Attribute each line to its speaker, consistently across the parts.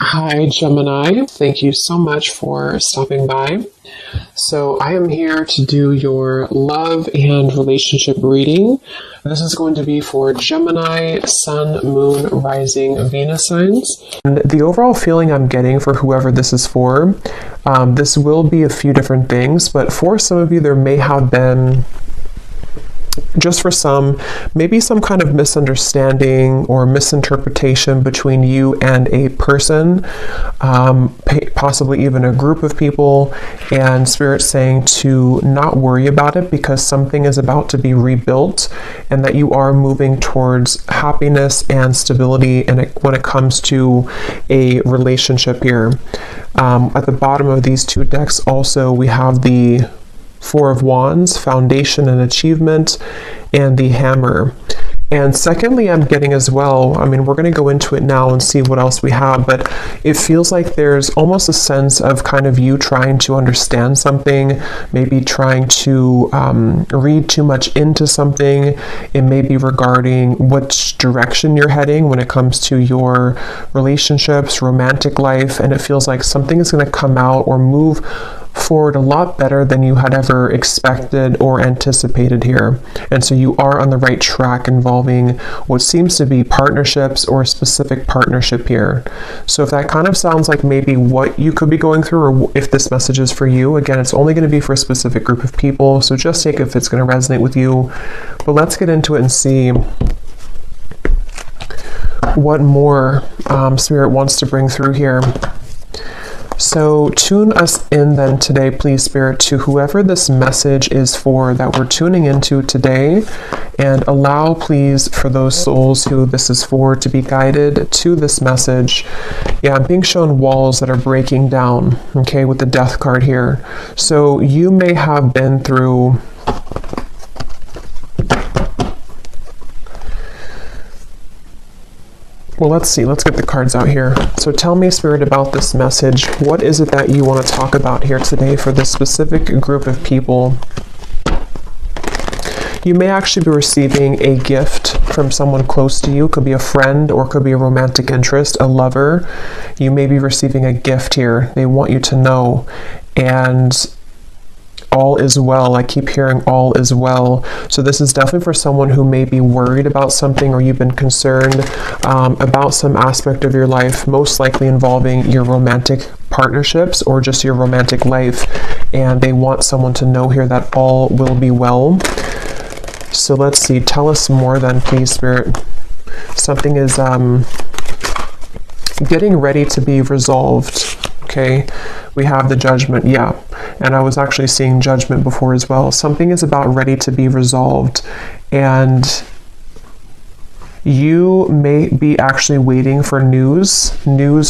Speaker 1: Hi, Gemini. Thank you so much for stopping by. So, I am here to do your love and relationship reading. This is going to be for Gemini, Sun, Moon, Rising, Venus signs. And the overall feeling I'm getting for whoever this is for, this will be a few different things, but for some of you, there may have been, just for some, maybe some kind of misunderstanding or misinterpretation between you and a person, possibly even a group of people, and Spirit saying to not worry about it because something is about to be rebuilt and that you are moving towards happiness and stability when it comes to a relationship here. At the bottom of these two decks also we have the Four of Wands, Foundation and Achievement, and the Hammer. And secondly, I'm getting as well, we're going to go into it now and see what else we have, but it feels like there's almost a sense of kind of you trying to understand something, maybe trying to read too much into something. It may be regarding which direction you're heading when it comes to your relationships, romantic life, and it feels like something is going to come out or move forward a lot better than you had ever expected or anticipated here. And so you are on the right track involving what seems to be partnerships or a specific partnership here. So if that kind of sounds like maybe what you could be going through, or if this message is for you, again, it's only going to be for a specific group of people, so just take it if it's going to resonate with you. But let's get into it and see what more Spirit wants to bring through here. So tune us in then today, please, Spirit, to whoever this message is for that we're tuning into today, and allow, please, for those souls who this is for to be guided to this message. Yeah, I'm being shown walls that are breaking down, okay, with the Death card here. So you may have been through well, let's see. Let's get the cards out here. So tell me, Spirit, about this message. What is it that you want to talk about here today for this specific group of people? You may actually be receiving a gift from someone close to you. It could be a friend or it could be a romantic interest, a lover. You may be receiving a gift here. They want you to know. And all is well. I keep hearing all is well. So this is definitely for someone who may be worried about something, or you've been concerned about some aspect of your life, most likely involving your romantic partnerships or just your romantic life. And they want someone to know here that all will be well. So let's see. Tell us more then, please, Spirit. Something is getting ready to be resolved. Okay, we have the Judgment, yeah, and I was actually seeing Judgment before as well. Something is about ready to be resolved, and you may be actually waiting for news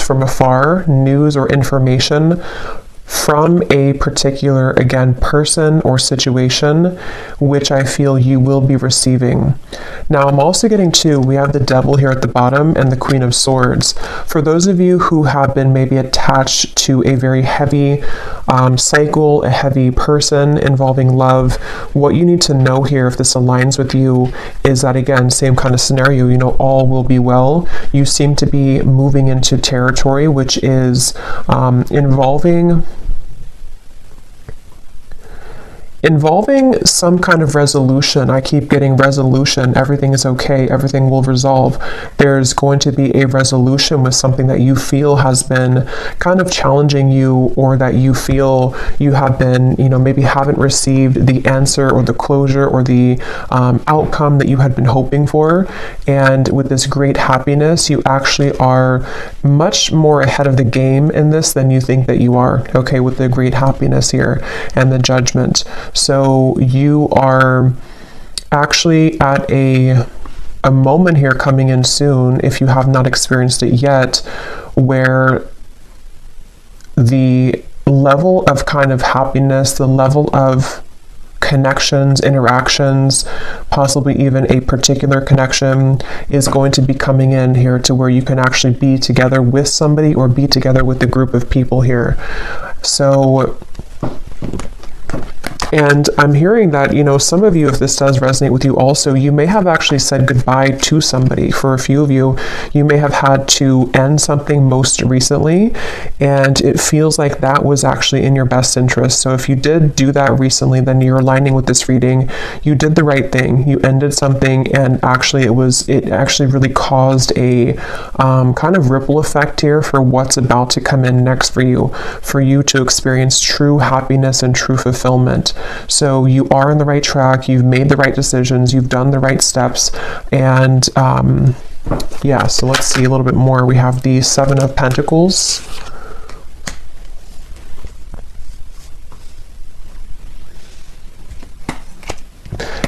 Speaker 1: from afar, news or information from a particular, again, person or situation, which I feel you will be receiving. Now, I'm also getting we have the Devil here at the bottom and the Queen of Swords. For those of you who have been maybe attached to a very heavy cycle, a heavy person involving love, what you need to know here, if this aligns with you, is that, again, same kind of scenario, all will be well. You seem to be moving into territory which is involving some kind of resolution. I keep getting resolution. Everything is okay. Everything will resolve. There's going to be a resolution with something that you feel has been kind of challenging you, or that you feel you have been, maybe haven't received the answer or the closure or the outcome that you had been hoping for. And with this great happiness, you actually are much more ahead of the game in this than you think that you are, okay, with the great happiness here and the Judgment. So you are actually at a moment here coming in soon, if you have not experienced it yet, where the level of kind of happiness, the level of connections, interactions, possibly even a particular connection, is going to be coming in here to where you can actually be together with somebody or be together with a group of people here. So And I'm hearing that, you know, some of you, if this does resonate with you also, you may have actually said goodbye to somebody. For a few of you, you may have had to end something most recently, and it feels like that was actually in your best interest. So if you did do that recently, then you're aligning with this reading. You did the right thing. You ended something, and actually it actually really caused a kind of ripple effect here for what's about to come in next for you to experience true happiness and true fulfillment. So you are on the right track. You've made the right decisions. You've done the right steps. And yeah, so let's see a little bit more. We have the Seven of Pentacles.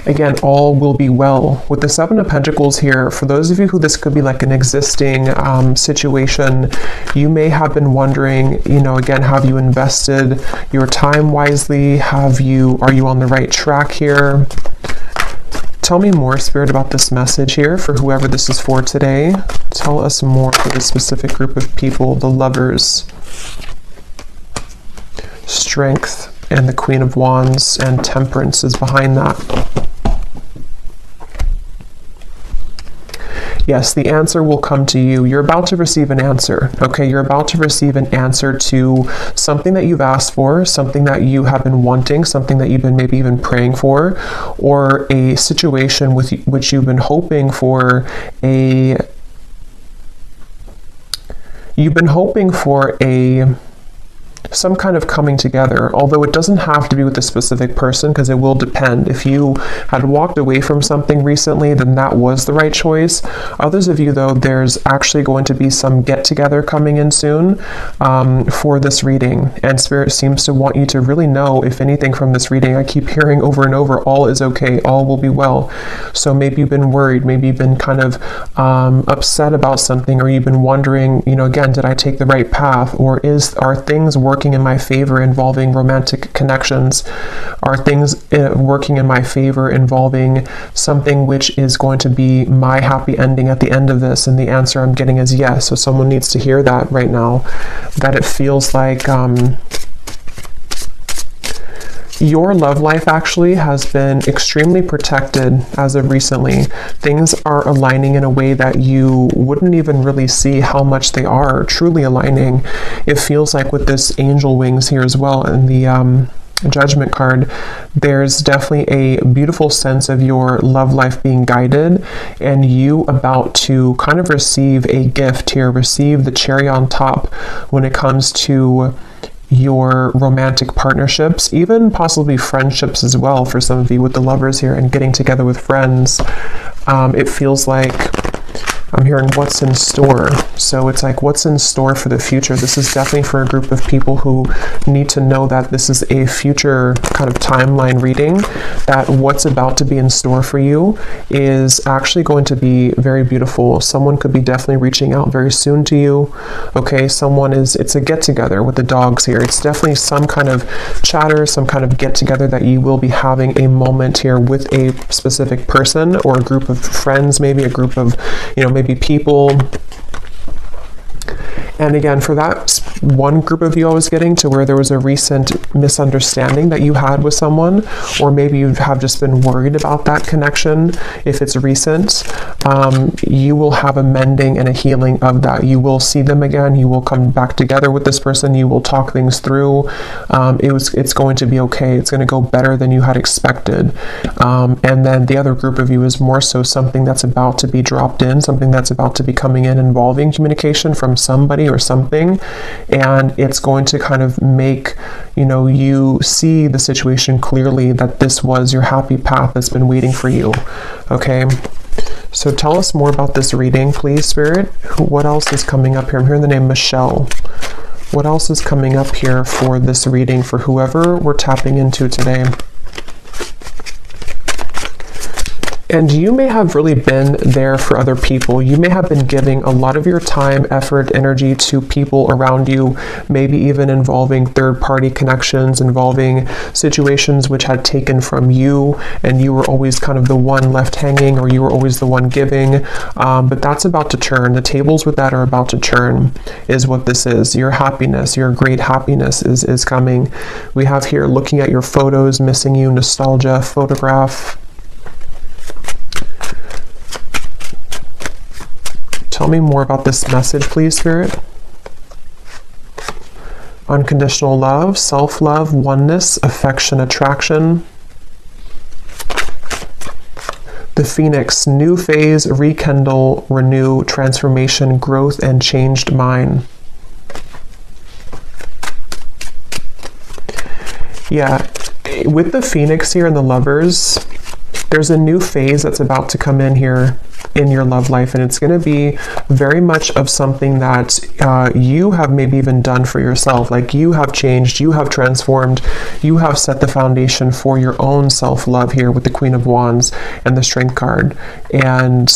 Speaker 1: Again, all will be well. With the Seven of Pentacles here, for those of you who this could be like an existing situation, you may have been wondering, you know, again, have you invested your time wisely? Are you on the right track here? Tell me more, Spirit, about this message here for whoever this is for today. Tell us more for this specific group of people, the Lovers. Strength and the Queen of Wands and Temperance is behind that. Yes, the answer will come to you. You're about to receive an answer, okay? You're about to receive an answer to something that you've asked for, something that you have been wanting, something that you've been maybe even praying for, or a situation with which you've been hoping for some kind of coming together, although it doesn't have to be with a specific person, because it will depend. If you had walked away from something recently, then that was the right choice. Others of you, though, there's actually going to be some get-together coming in soon for this reading, and Spirit seems to want you to really know, if anything, from this reading. I keep hearing over and over, all is okay, all will be well. So maybe you've been worried, maybe you've been kind of upset about something, or you've been wondering, you know, again, did I take the right path, or are things working in my favor involving romantic connections? Are things working in my favor involving something which is going to be my happy ending at the end of this? And the answer I'm getting is yes. So someone needs to hear that right now, that it feels like your love life actually has been extremely protected as of recently. Things are aligning in a way that you wouldn't even really see how much they are truly aligning. It feels like with this angel wings here as well, and the Judgment card, there's definitely a beautiful sense of your love life being guided, and you about to kind of receive a gift here, receive the cherry on top when it comes to your romantic partnerships, even possibly friendships as well for some of you with the Lovers here, and getting together with friends. It feels like I'm hearing what's in store. So it's like, what's in store for the future? This is definitely for a group of people who need to know that this is a future kind of timeline reading, that what's about to be in store for you is actually going to be very beautiful. Someone could be definitely reaching out very soon to you. Okay, it's a get together with the dogs here. It's definitely some kind of chatter, some kind of get together that you will be having a moment here with a specific person or a group of friends, maybe a group of, you know, maybe people. And again, for that one group of you I was getting to, where there was a recent misunderstanding that you had with someone, or maybe you have just been worried about that connection, if it's recent, you will have a mending and a healing of that. You will see them again. You will come back together with this person. You will talk things through. It's going to be okay. It's going to go better than you had expected. And then the other group of you is more so something that's about to be dropped in, something that's about to be coming in involving communication from somebody or something, and it's going to kind of make, you know, you see the situation clearly, that this was your happy path that's been waiting for you. Okay, so tell us more about this reading, please, Spirit. What else is coming up here? I'm hearing the name Michelle. What else is coming up here for this reading for whoever we're tapping into today? And you may have really been there for other people. You may have been giving a lot of your time, effort, energy to people around you, maybe even involving third-party connections, involving situations which had taken from you, and you were always kind of the one left hanging, or you were always the one giving. But that's about to turn. The tables with that are about to turn, is what this is. Your happiness, your great happiness is coming. We have here looking at your photos, missing you, nostalgia, photograph. Tell me more about this message, please, Spirit. Unconditional love, self-love, oneness, affection, attraction. The Phoenix, new phase, rekindle, renew, transformation, growth, and changed mind. Yeah, with the Phoenix here and the Lovers, there's a new phase that's about to come in here in your love life, and it's going to be very much of something that you have maybe even done for yourself. Like, you have changed, you have transformed, you have set the foundation for your own self-love here with the Queen of Wands and the Strength card. And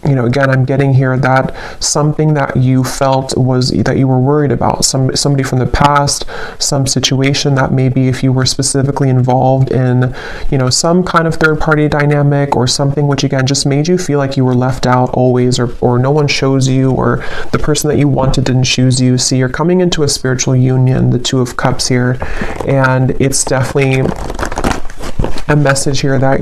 Speaker 1: you know, again, I'm getting here that something that you felt was that you were worried about, somebody from the past, some situation that maybe if you were specifically involved in, you know, some kind of third-party dynamic or something which again just made you feel like you were left out always, or no one chose you, or the person that you wanted didn't choose you. See, you're coming into a spiritual union, the Two of Cups here, and it's definitely a message here that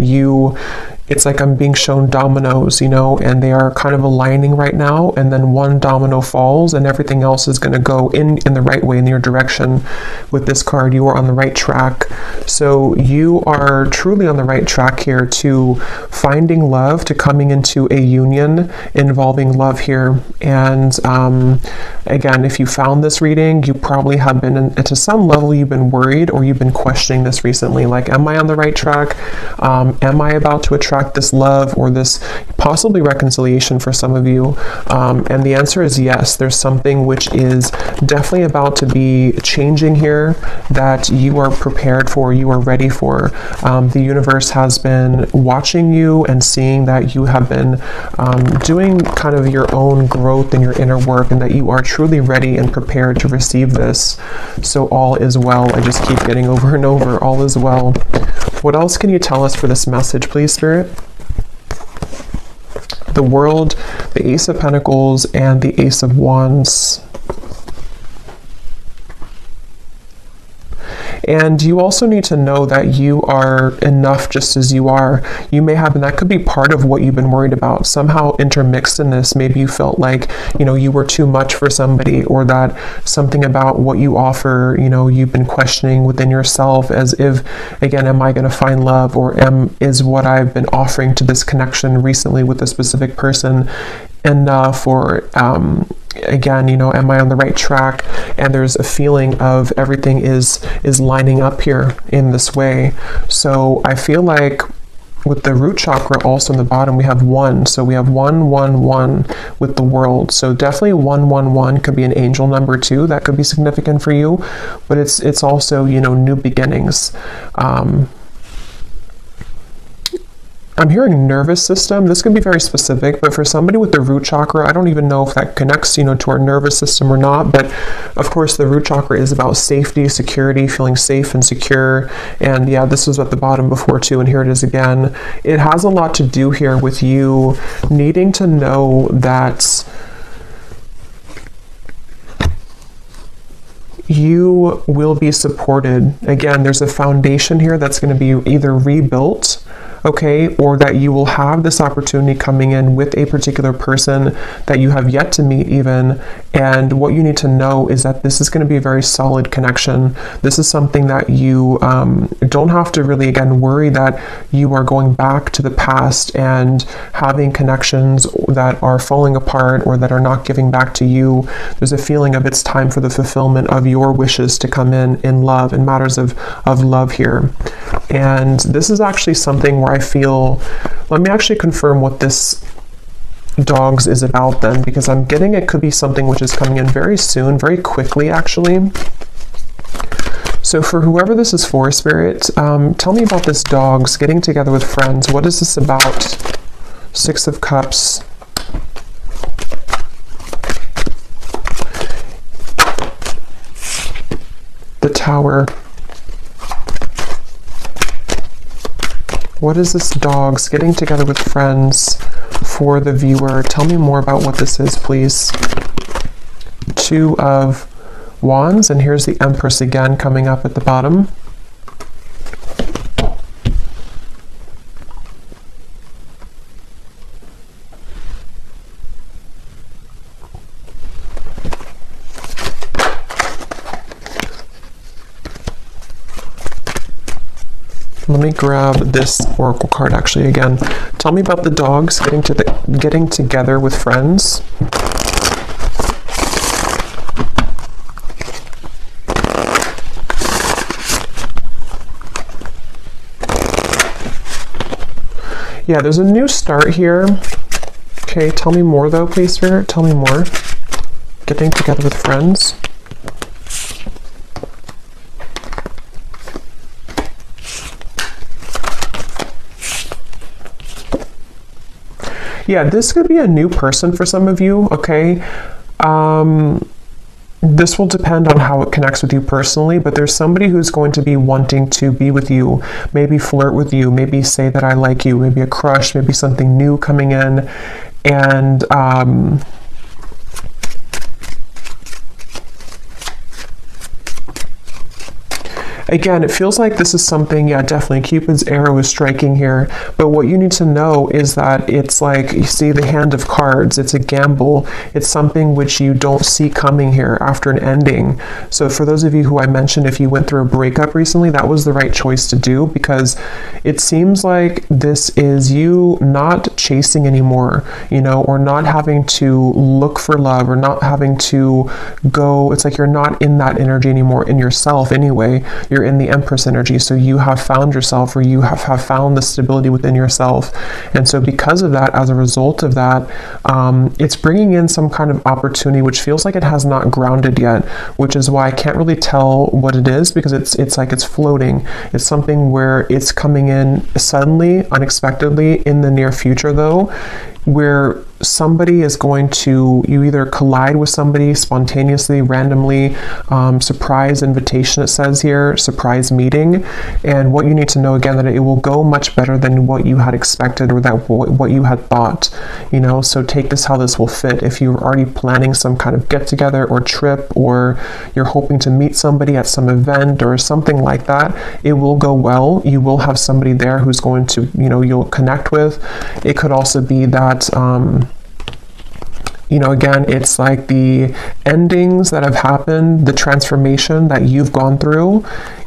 Speaker 1: it's like I'm being shown dominoes, you know, and they are kind of aligning right now, and then one domino falls and everything else is going to go in the right way, in your direction. With this card, you are on the right track. So you are truly on the right track here to finding love, to coming into a union involving love here. And again, if you found this reading, you probably have been, to some level, you've been worried or you've been questioning this recently. Like, am I on the right track? Am I about to attract this love or this possibly reconciliation for some of you? And the answer is yes. There's something which is definitely about to be changing here that you are prepared for, you are ready for. The universe has been watching you and seeing that you have been doing kind of your own growth in your inner work, and that you are truly ready and prepared to receive this. So all is well. I just keep getting over and over, all is well. What else can you tell us for this message, please, Spirit? The World, the Ace of Pentacles, and the Ace of Wands. And you also need to know that you are enough just as you are. You may have, and that could be part of what you've been worried about, somehow intermixed in this. Maybe you felt like, you know, you were too much for somebody, or that something about what you offer, you know, you've been questioning within yourself, as if, again, am I going to find love, or is what I've been offering to this connection recently with a specific person enough, or again, you know, am I on the right track? And there's a feeling of everything is lining up here in this way. So I feel like with the root chakra also in the bottom, we have 1. So we have 1, 1, 1 with the World. So definitely 1, 1, 1 could be an angel number too. That could be significant for you. But it's also, you know, new beginnings. I'm hearing nervous system. This can be very specific, but for somebody with the root chakra, I don't even know if that connects, you know, to our nervous system or not. But of course, the root chakra is about safety, security, feeling safe and secure. And yeah, this was at the bottom before too, and here it is again. It has a lot to do here with you needing to know that you will be supported. Again, there's a foundation here that's going to be either rebuilt, okay, or that you will have this opportunity coming in with a particular person that you have yet to meet even. And what you need to know is that this is going to be a very solid connection. This is something that you don't have to really, again, worry that you are going back to the past and having connections that are falling apart or that are not giving back to you. There's a feeling of it's time for the fulfillment of your wishes to come in love, in matters of love here. And this is actually something where I feel, let me actually confirm what this dogs is about then, because I'm getting it could be something which is coming in very soon, very quickly actually. So for whoever this is for, Spirit, tell me about this dogs getting together with friends. What is this about? Six of Cups. The Tower. What is this dogs getting together with friends for the viewer? Tell me more about what this is, please. Two of Wands, and here's the Empress again coming up at the bottom. Let me grab this oracle card actually again. Tell me about the dogs getting together with friends. Yeah, there's a new start here. Okay, tell me more though, please, Spirit. Tell me more. Getting together with friends. Yeah, this could be a new person for some of you, okay? This will depend on how it connects with you personally, but there's somebody who's going to be wanting to be with you, maybe flirt with you, maybe say that I like you, maybe a crush, maybe something new coming in, and again, it feels like this is something, yeah, definitely Cupid's arrow is striking here. But what you need to know is that it's like, you see the hand of cards, it's a gamble. It's something which you don't see coming here after an ending. So for those of you who I mentioned, if you went through a breakup recently, that was the right choice to do, because it seems like this is you not chasing anymore, you know, or not having to look for love, or not having to go, it's like you're not in that energy anymore in yourself anyway. You're in the Empress energy, so you have found yourself, or you have found the stability within yourself. And so because of that, as a result of that, it's bringing in some kind of opportunity which feels like it has not grounded yet, which is why I can't really tell what it is, because it's like it's floating. It's something where it's coming in suddenly, unexpectedly in the near future though, where somebody is going to, you either collide with somebody spontaneously, randomly, surprise invitation, it says here, surprise meeting. And what you need to know again, that it will go much better than what you had expected, or that what you had thought, you know. So take this how this will fit. If you're already planning some kind of get together or trip, or you're hoping to meet somebody at some event or something like that, it will go well. You will have somebody there who's going to, you know, you'll connect with. It could also be that you know, again, it's like the endings that have happened, the transformation that you've gone through.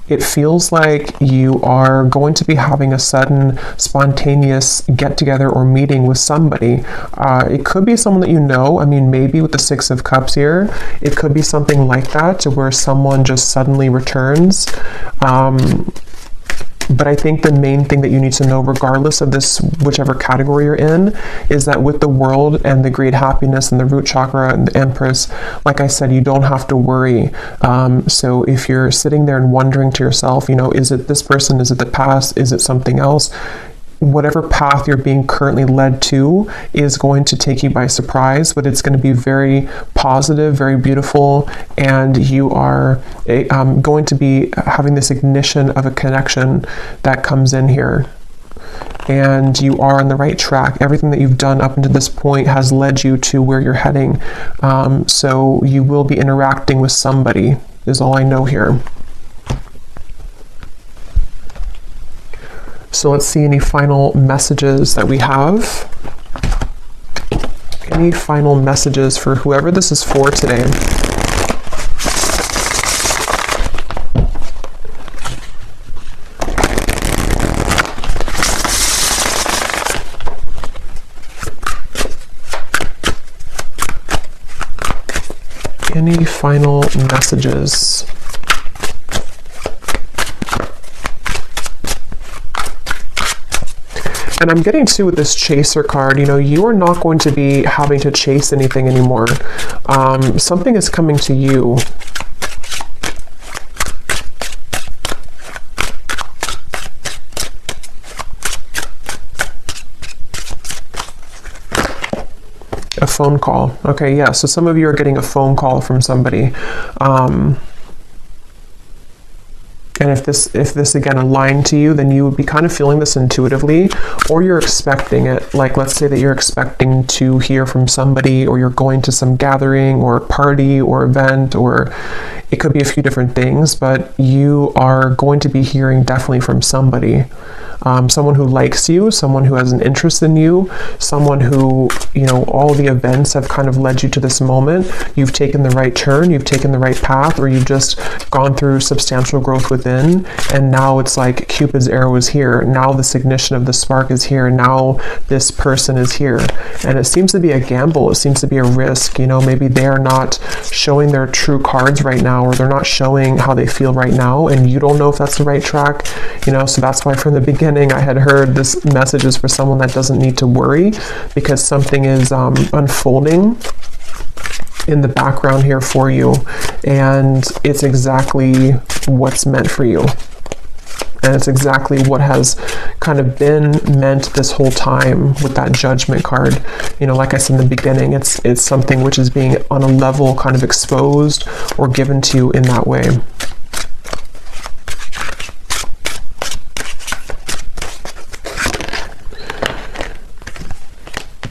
Speaker 1: It feels like you are going to be having a sudden spontaneous get together or meeting with somebody. It could be someone that you know. I mean, maybe with the Six of Cups here, it could be something like that, to where someone just suddenly returns. But I think the main thing that you need to know, regardless of this, whichever category you're in, is that with the World and the great happiness and the root chakra and the Empress, like I said, you don't have to worry. So if you're sitting there and wondering to yourself, you know, is it this person? Is it the past? Is it something else? Whatever path you're being currently led to is going to take you by surprise, but it's going to be very positive, very beautiful, and you are going to be having this ignition of a connection that comes in here. And you are on the right track. Everything that you've done up until this point has led you to where you're heading. So you will be interacting with somebody, is all I know here. So let's see any final messages that we have. Any final messages for whoever this is for today? Any final messages? And I'm getting to with this chaser card, you know, you are not going to be having to chase anything anymore. Something is coming to you. phone call. Okay, yeah, so some of you are getting a phone call from somebody. And if this again aligned to you, then you would be kind of feeling this intuitively, or you're expecting it. Like, let's say that you're expecting to hear from somebody, or you're going to some gathering or party or event, or it could be a few different things, but you are going to be hearing definitely from somebody. Someone who likes you, someone who has an interest in you, someone who, you know, all the events have kind of led you to this moment. You've taken the right turn, you've taken the right path, or you've just gone through substantial growth within, and now it's like Cupid's arrow is here. Now this ignition of the spark is here. Now this person is here. And it seems to be a gamble. It seems to be a risk. You know, maybe they're not showing their true cards right now, or they're not showing how they feel right now, and you don't know if that's the right track. You know, so that's why from the beginning I had heard this message is for someone that doesn't need to worry, because something is unfolding in the background here for you, and it's exactly what's meant for you, and it's exactly what has kind of been meant this whole time with that Judgment card. You know, like I said in the beginning, it's something which is being on a level kind of exposed or given to you in that way.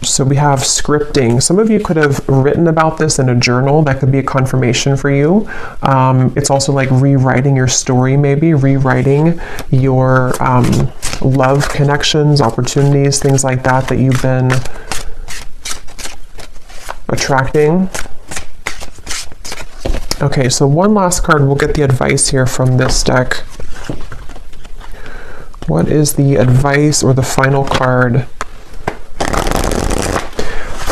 Speaker 1: So we have scripting. Some of you could have written about this in a journal. That could be a confirmation for you. It's also like rewriting your story, maybe rewriting your love connections, opportunities, things like that that you've been attracting. Okay, so one last card. We'll get the advice here from this deck. What is the advice or the final card?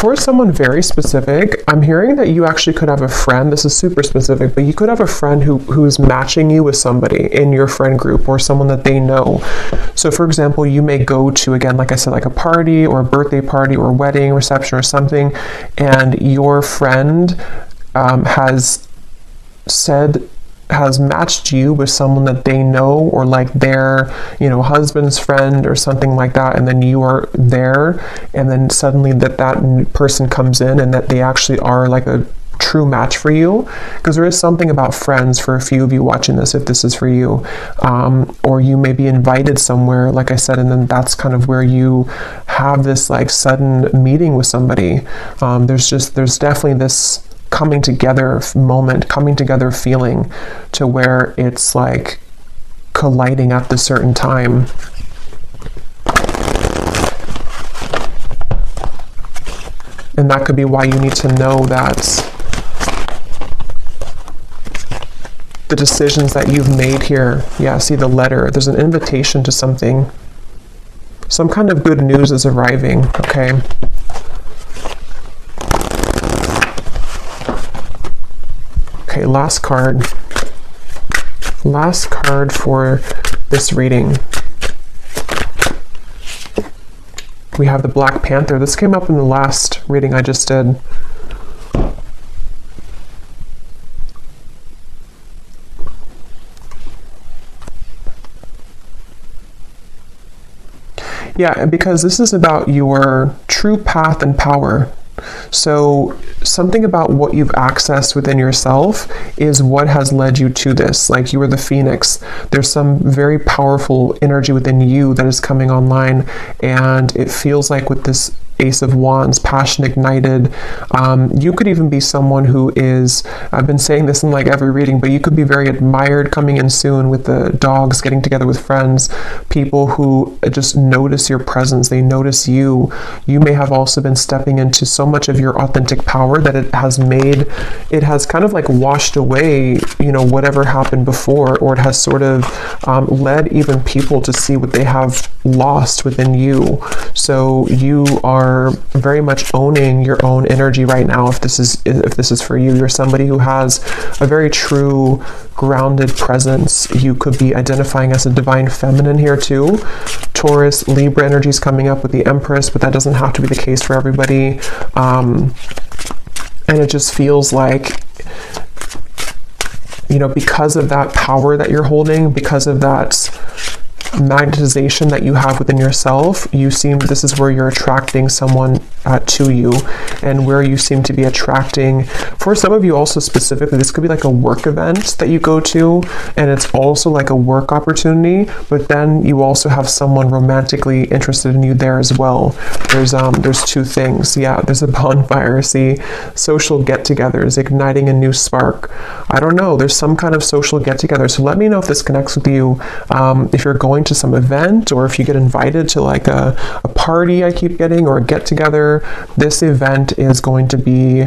Speaker 1: For someone very specific, I'm hearing that you actually could have a friend. This is super specific, but you could have a friend who's matching you with somebody in your friend group, or someone that they know. So for example, you may go to, again, like I said, like a party or a birthday party or wedding reception or something, and your friend has matched you with someone that they know, or like their, you know, husband's friend or something like that, and then you are there, and then suddenly that person comes in and that they actually are like a true match for you. Because there is something about friends for a few of you watching this, if this is for you, or you may be invited somewhere, like I said, and then that's kind of where you have this like sudden meeting with somebody. There's definitely this coming together moment, coming together feeling, to where it's like colliding at this certain time. And that could be why you need to know that the decisions that you've made here, yeah, see the letter, there's an invitation to something. Some kind of good news is arriving, okay? Okay, last card. Last card for this reading. We have the Black Panther. This came up in the last reading I just did. Yeah, because this is about your true path and power. So something about what you've accessed within yourself is what has led you to this. Like, you are the phoenix. There's some very powerful energy within you that is coming online, and it feels like with this Ace of Wands, passion ignited. You could even be someone who is, I've been saying this in like every reading, but you could be very admired coming in soon with the dogs, getting together with friends, people who just notice your presence. They notice you. You may have also been stepping into so much of your authentic power that it has kind of like washed away, you know, whatever happened before, or it has sort of led even people to see what they have lost within you. So you are very much owning your own energy right now. If this is for you, you're somebody who has a very true grounded presence. You could be identifying as a divine feminine here too. Taurus, Libra energy is coming up with the Empress, but that doesn't have to be the case for everybody. And it just feels like, you know, because of that power that you're holding, because of that magnetization that you have within yourself, this is where you're attracting someone to you, and where you seem to be attracting. For some of you also specifically, this could be like a work event that you go to, and it's also like a work opportunity, but then you also have someone romantically interested in you there as well. There's two things. Yeah, there's a bonfire. See, social get-togethers, igniting a new spark. I don't know, there's some kind of social get-together. So let me know if this connects with you. If you're going to some event, or if you get invited to like a party I keep getting, or a get-together, this event is going to be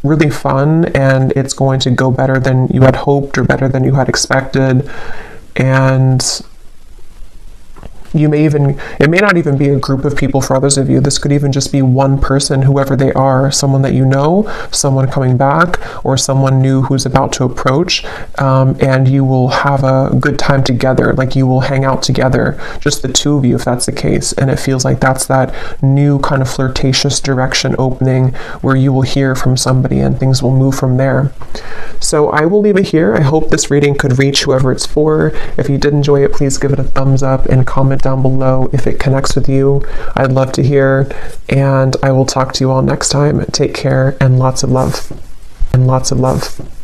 Speaker 1: really fun, and it's going to go better than you had hoped or better than you had expected. And it may not even be a group of people for others of you. This could even just be one person, whoever they are, someone that you know, someone coming back, or someone new who's about to approach, and you will have a good time together. Like, you will hang out together, just the two of you, if that's the case. And it feels like that's that new kind of flirtatious direction opening, where you will hear from somebody and things will move from there. So I will leave it here. I hope this reading could reach whoever it's for. If you did enjoy it, please give it a thumbs up and comment down below if it connects with you. I'd love to hear, and I will talk to you all next time. Take care, and lots of love. And lots of love.